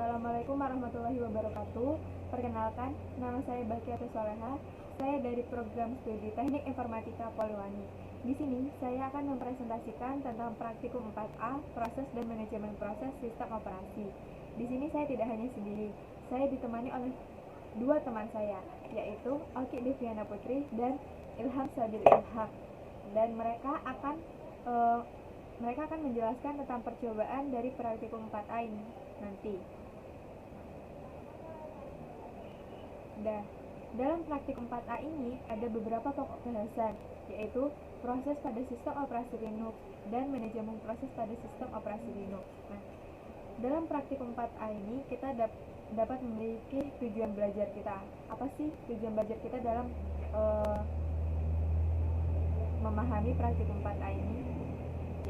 Assalamualaikum warahmatullahi wabarakatuh. Perkenalkan, nama saya Bakiatus Soleha. Saya dari program studi Teknik Informatika Poliwani. Di sini saya akan mempresentasikan tentang praktikum 4A, proses dan manajemen proses sistem operasi. Di sini saya tidak hanya sendiri. Saya ditemani oleh dua teman saya, yaitu Oki Deviana Putri dan Ilham Sabil Ilham. Dan mereka akan menjelaskan tentang percobaan dari praktikum 4A ini nanti. Dalam praktikum 4A ini ada beberapa pokok bahasan, yaitu proses pada sistem operasi Linux dan manajemen proses pada sistem operasi Linux. Nah, dalam praktikum 4A ini kita dapat memiliki tujuan belajar kita. Apa sih tujuan belajar kita dalam memahami praktikum 4A ini?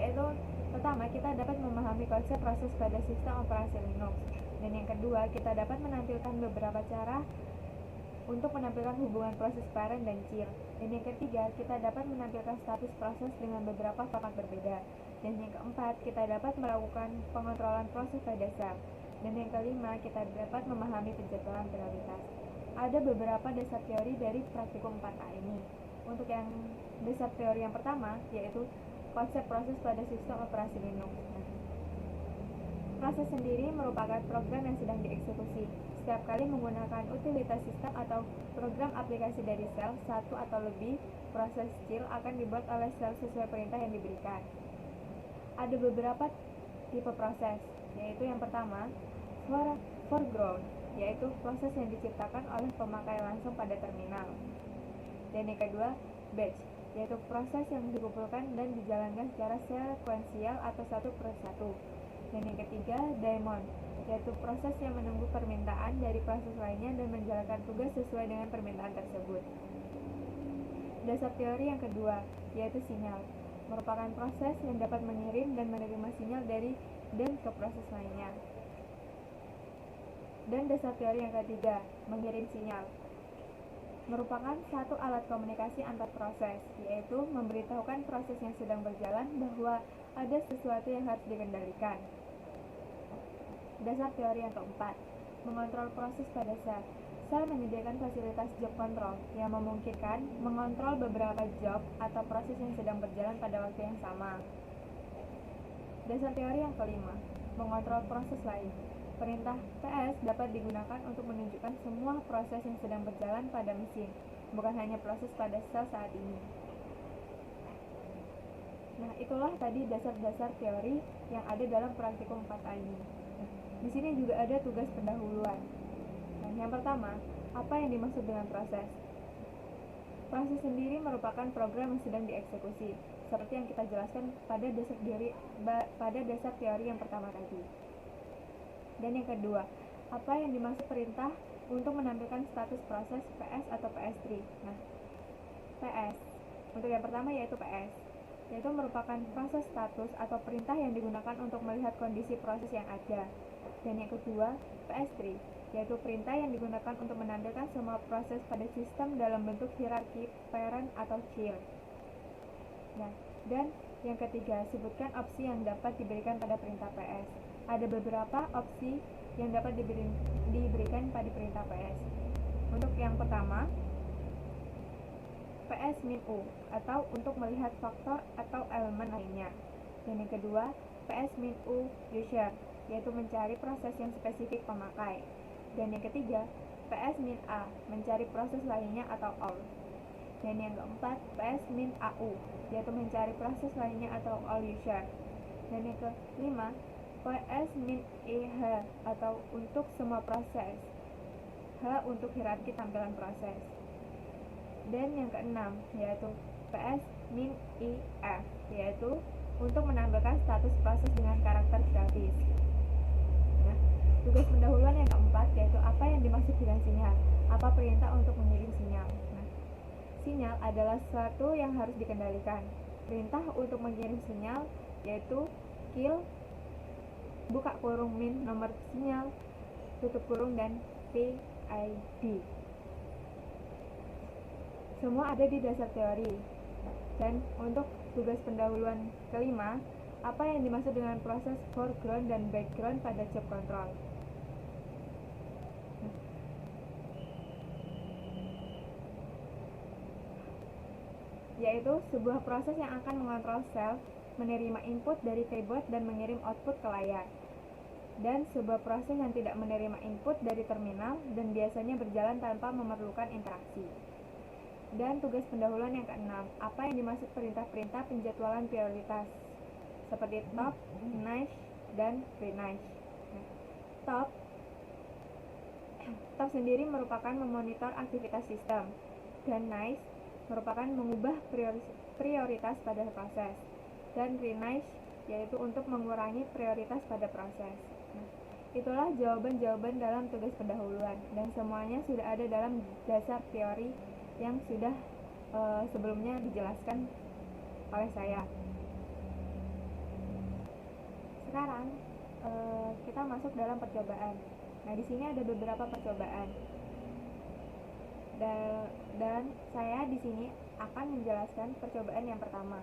Yaitu pertama, kita dapat memahami konsep proses pada sistem operasi Linux. Dan yang kedua, kita dapat menampilkan beberapa cara untuk menampilkan hubungan proses parent dan child. Dan yang ketiga, kita dapat menampilkan status proses dengan beberapa format berbeda. Dan yang keempat, kita dapat melakukan pengontrolan proses pada dasar. Dan yang kelima, kita dapat memahami penjadwalan prioritas. Ada beberapa dasar teori dari praktikum 4A ini. Untuk yang dasar teori yang pertama, yaitu konsep proses pada sistem operasi Linux. Proses sendiri merupakan program yang sedang dieksekusi. Setiap kali menggunakan utilitas sistem atau program aplikasi dari sel, satu atau lebih proses child akan dibuat oleh sel sesuai perintah yang diberikan. Ada beberapa tipe proses, yaitu yang pertama, foreground, yaitu proses yang diciptakan oleh pemakai langsung pada terminal. Dan yang kedua, batch, yaitu proses yang dikumpulkan dan dijalankan secara sekuensial atau satu per satu. Dan yang ketiga, daemon, yaitu proses yang menunggu permintaan dari proses lainnya dan menjalankan tugas sesuai dengan permintaan tersebut. Dasar teori yang kedua, yaitu sinyal, merupakan proses yang dapat mengirim dan menerima sinyal dari dan ke proses lainnya. Dan dasar teori yang ketiga, mengirim sinyal, merupakan satu alat komunikasi antar proses, yaitu memberitahukan proses yang sedang berjalan bahwa ada sesuatu yang harus dikendalikan. Dasar teori yang keempat, mengontrol proses pada sel. Sel menyediakan fasilitas job control yang memungkinkan mengontrol beberapa job atau proses yang sedang berjalan pada waktu yang sama. Dasar teori yang kelima, mengontrol proses lain. Perintah PS dapat digunakan untuk menunjukkan semua proses yang sedang berjalan pada mesin, bukan hanya proses pada sel saat ini. Nah, itulah tadi dasar-dasar teori yang ada dalam praktikum 4A ini. Di sini juga ada tugas pendahuluan. Nah, yang pertama, apa yang dimaksud dengan proses? Proses sendiri merupakan program yang sedang dieksekusi, seperti yang kita jelaskan pada dasar teori yang pertama tadi. Dan yang kedua, apa yang dimaksud perintah untuk menampilkan status proses PS atau PS3? Nah, PS, untuk yang pertama yaitu PS, yaitu merupakan proses status atau perintah yang digunakan untuk melihat kondisi proses yang ada. Dan yang kedua, PS3, yaitu perintah yang digunakan untuk menampilkan semua proses pada sistem dalam bentuk hierarki parent atau child. Nah, dan yang ketiga, sebutkan opsi yang dapat diberikan pada perintah PS. Ada beberapa opsi yang dapat diberikan pada perintah PS. Untuk yang pertama, PS-U, atau untuk melihat faktor atau elemen lainnya. Dan yang kedua, PS-U user, yaitu mencari proses yang spesifik pemakai. Dan yang ketiga, PS-A, mencari proses lainnya atau all. Dan yang keempat, PS-AU, yaitu mencari proses lainnya atau all user. Dan yang kelima, PS-EH, atau untuk semua proses. H untuk hierarki tampilan proses. Dan yang keenam, yaitu PS-EF, yaitu untuk menampilkan status proses dengan karakter grafis. Nah, tugas pendahuluan yang keempat, yaitu apa yang dimaksud dengan sinyal, apa perintah untuk mengirim sinyal. Nah, sinyal adalah sesuatu yang harus dikendalikan. Perintah untuk mengirim sinyal yaitu kill, buka kurung min nomor sinyal, tutup kurung, dan PID. Semua ada di dasar teori. Dan untuk tugas pendahuluan kelima, apa yang dimaksud dengan proses foreground dan background pada job control? Yaitu sebuah proses yang akan mengontrol sel, menerima input dari keyboard dan mengirim output ke layar. Dan sebuah proses yang tidak menerima input dari terminal dan biasanya berjalan tanpa memerlukan interaksi. Dan tugas pendahuluan yang keenam, apa yang dimaksud perintah-perintah penjadwalan prioritas seperti top, niche, dan pre-niche. Top sendiri merupakan memonitor aktivitas sistem, dan niche merupakan mengubah prioritas pada proses, dan pre-niche yaitu untuk mengurangi prioritas pada proses. Itulah jawaban-jawaban dalam tugas pendahuluan, dan semuanya sudah ada dalam dasar teori yang sudah sebelumnya dijelaskan oleh saya. Sekarang kita masuk dalam percobaan. Nah, di sini ada beberapa percobaan. Dan saya di sini akan menjelaskan percobaan yang pertama,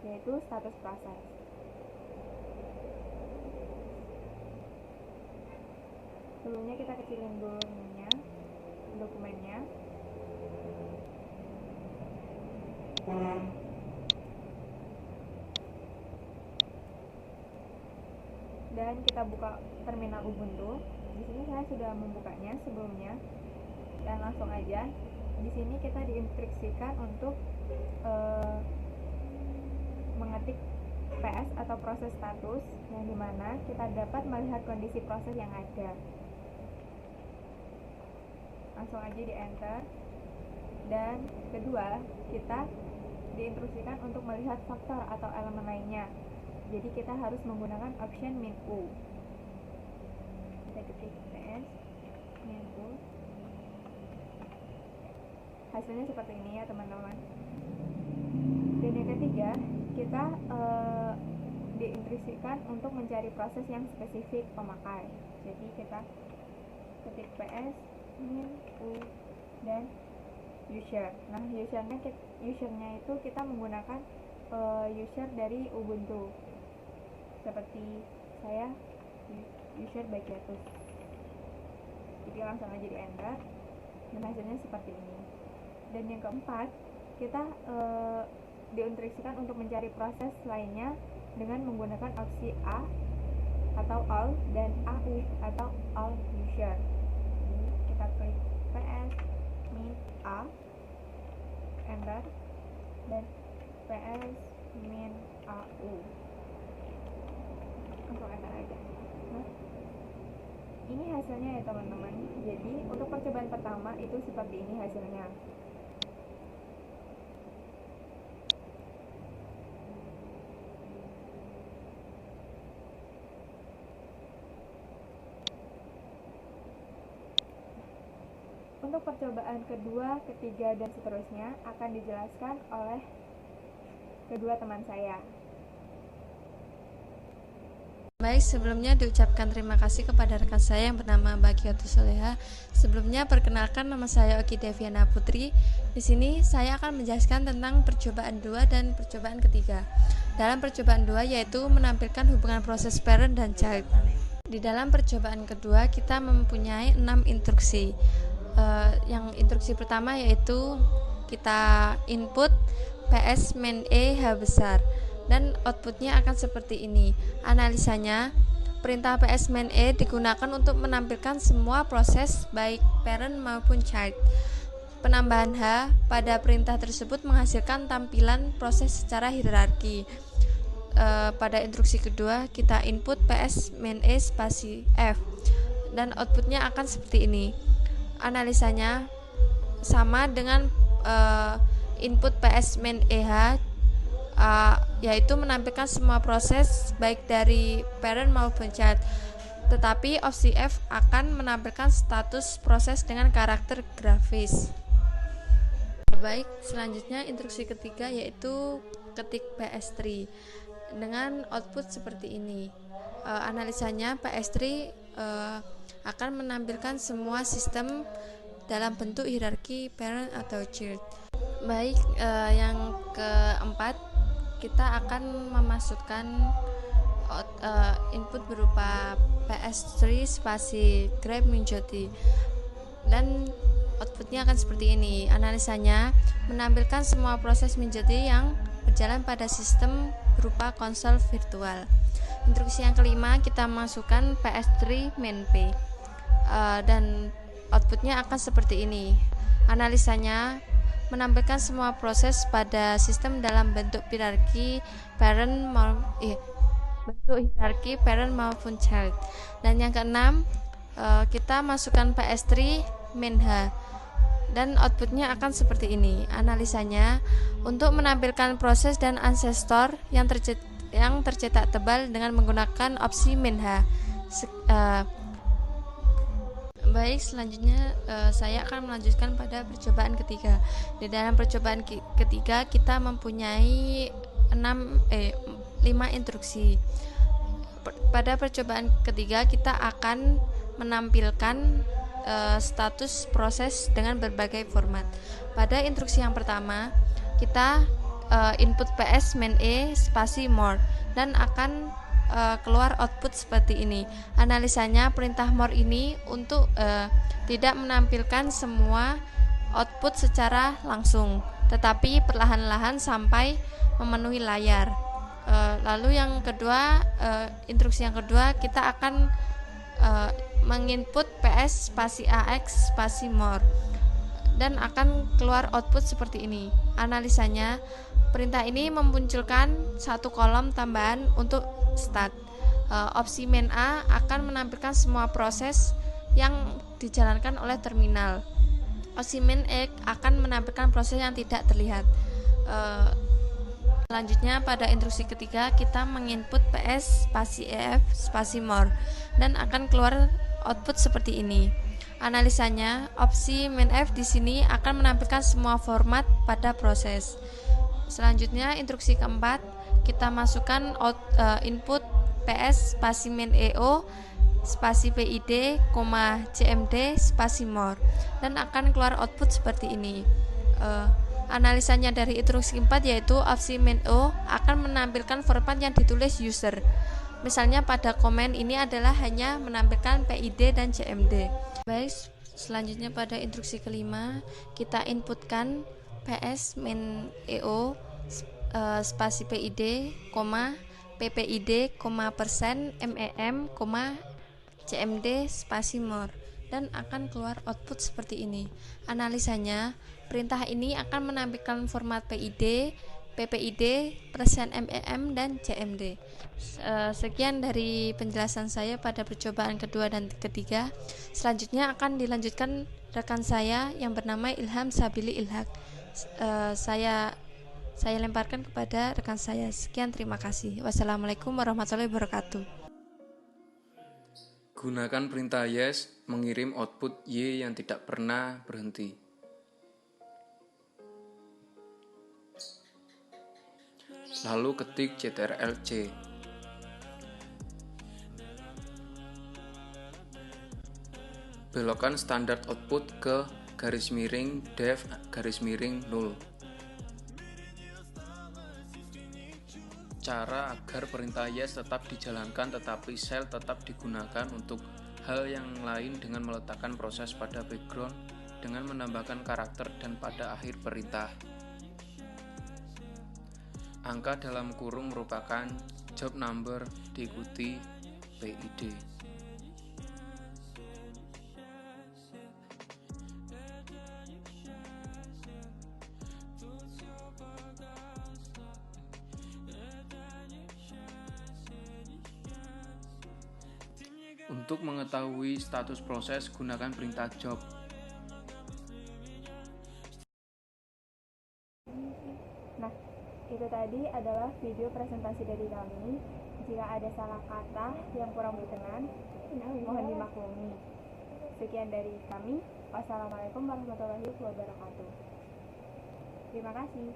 yaitu status proses. Sebelumnya kita kecilin dulu dokumennya. Dan kita buka terminal Ubuntu. Di sini saya sudah membukanya sebelumnya. Dan langsung aja di sini kita diinstruksikan untuk mengetik PS atau proses status, yang dimana kita dapat melihat kondisi proses yang ada. Langsung aja di enter. Dan kedua, kita diinstruksikan untuk melihat faktor atau elemen lainnya. Jadi kita harus menggunakan option min u. Kita ketik PS min u. Hasilnya seperti ini ya teman-teman. Dan yang ketiga, kita diinstruksikan untuk mencari proses yang spesifik pemakai. Jadi kita ketik PS min u dan user. Nah, usernya itu kita menggunakan user dari Ubuntu. Seperti saya user Bakiatus. Jadi langsung aja di enter. Dan hasilnya seperti ini. Dan yang keempat, kita diinstruksikan untuk mencari proses lainnya dengan menggunakan opsi A atau all dan AU atau all user. Jadi kita klik PS min A, enter, dan PS min AU. Langsung enter aja. Nah, ini hasilnya ya teman-teman. Jadi untuk percobaan pertama itu seperti ini hasilnya. Untuk percobaan kedua, ketiga, dan seterusnya akan dijelaskan oleh kedua teman saya. Baik, sebelumnya diucapkan terima kasih kepada rekan saya yang bernama Bakiatus Soleha. Sebelumnya perkenalkan, nama saya Oki Deviana Putri. Di sini saya akan menjelaskan tentang percobaan 2 dan percobaan ketiga. Dalam percobaan 2 yaitu menampilkan hubungan proses parent dan child. Di dalam percobaan kedua kita mempunyai 6 instruksi. Yang instruksi pertama yaitu kita input PS min E H besar, dan outputnya akan seperti ini. Analisanya, perintah PS min E digunakan untuk menampilkan semua proses baik parent maupun child. Penambahan H pada perintah tersebut menghasilkan tampilan proses secara hierarki. Pada instruksi kedua kita input PS min E spasi F, dan outputnya akan seperti ini. Analisanya sama dengan input PS min EH, yaitu menampilkan semua proses baik dari parent maupun child, tetapi opsi F akan menampilkan status proses dengan karakter grafis. Baik, selanjutnya instruksi ketiga yaitu ketik PS3 dengan output seperti ini. Analisanya PS3 akan menampilkan semua sistem dalam bentuk hierarki parent atau child. Baik, yang keempat kita akan memasukkan input berupa PS3 spasi grab menjadi, dan outputnya akan seperti ini. Analisanya menampilkan semua proses menjadi yang berjalan pada sistem berupa konsol virtual. Instruksi yang kelima, kita masukkan PS3 main P, dan outputnya akan seperti ini. Analisanya menampilkan semua proses pada sistem dalam bentuk hierarki parent maupun child. Dan yang keenam, kita masukkan PS3 main H, dan outputnya akan seperti ini. Analisanya untuk menampilkan proses dan ancestor yang tercetak tebal dengan menggunakan opsi main H. Baik, selanjutnya saya akan melanjutkan pada percobaan ketiga. Di dalam percobaan ketiga kita mempunyai 5 instruksi. Pada percobaan ketiga kita akan menampilkan status proses dengan berbagai format. Pada instruksi yang pertama, kita input PS main E spasi more, dan akan keluar output seperti ini. Analisanya, perintah more ini untuk tidak menampilkan semua output secara langsung, tetapi perlahan-lahan sampai memenuhi layar. Lalu yang kedua, instruksi yang kedua, kita akan menginput PS spasi AX spasi more, dan akan keluar output seperti ini. Analisanya, perintah ini memunculkan satu kolom tambahan untuk start. Opsi main A akan menampilkan semua proses yang dijalankan oleh terminal. Opsi main E akan menampilkan proses yang tidak terlihat. Selanjutnya pada instruksi ketiga kita menginput PS spasi EF spasi more, dan akan keluar output seperti ini. Analisanya, opsi main F di sini akan menampilkan semua format pada proses. Selanjutnya instruksi keempat, kita masukkan input PS spasi main EO spasi PID, CMD spasi more, dan akan keluar output seperti ini. Analisanya dari instruksi keempat, yaitu opsi main O akan menampilkan format yang ditulis user. Misalnya pada komen ini adalah hanya menampilkan PID dan CMD. Baik, selanjutnya pada instruksi kelima kita inputkan PS main EO spasi PID, PPID, persen, MEM, CMD spasi more, dan akan keluar output seperti ini. Analisanya, perintah ini akan menampilkan format PID, PPID, persen, MEM, dan CMD. Sekian dari penjelasan saya pada percobaan kedua dan ketiga. Selanjutnya akan dilanjutkan rekan saya yang bernama Ilham Sabili Ilhaq. Saya lemparkan kepada rekan saya. Sekian, terima kasih. Wassalamualaikum warahmatullahi wabarakatuh. Gunakan perintah yes mengirim output Y yang tidak pernah berhenti. Lalu ketik ctrl-C. Belokkan standar output ke --dev_0. Cara agar perintah yes tetap dijalankan tetapi shell tetap digunakan untuk hal yang lain dengan meletakkan proses pada background dengan menambahkan karakter dan pada akhir perintah. Angka dalam kurung merupakan job number diikuti PID. Untuk mengetahui status proses, gunakan perintah job. Nah, itu tadi adalah video presentasi dari kami. Jika ada salah kata yang kurang berkenan, mohon dimaklumi. Sekian dari kami. Wassalamualaikum warahmatullahi wabarakatuh. Terima kasih.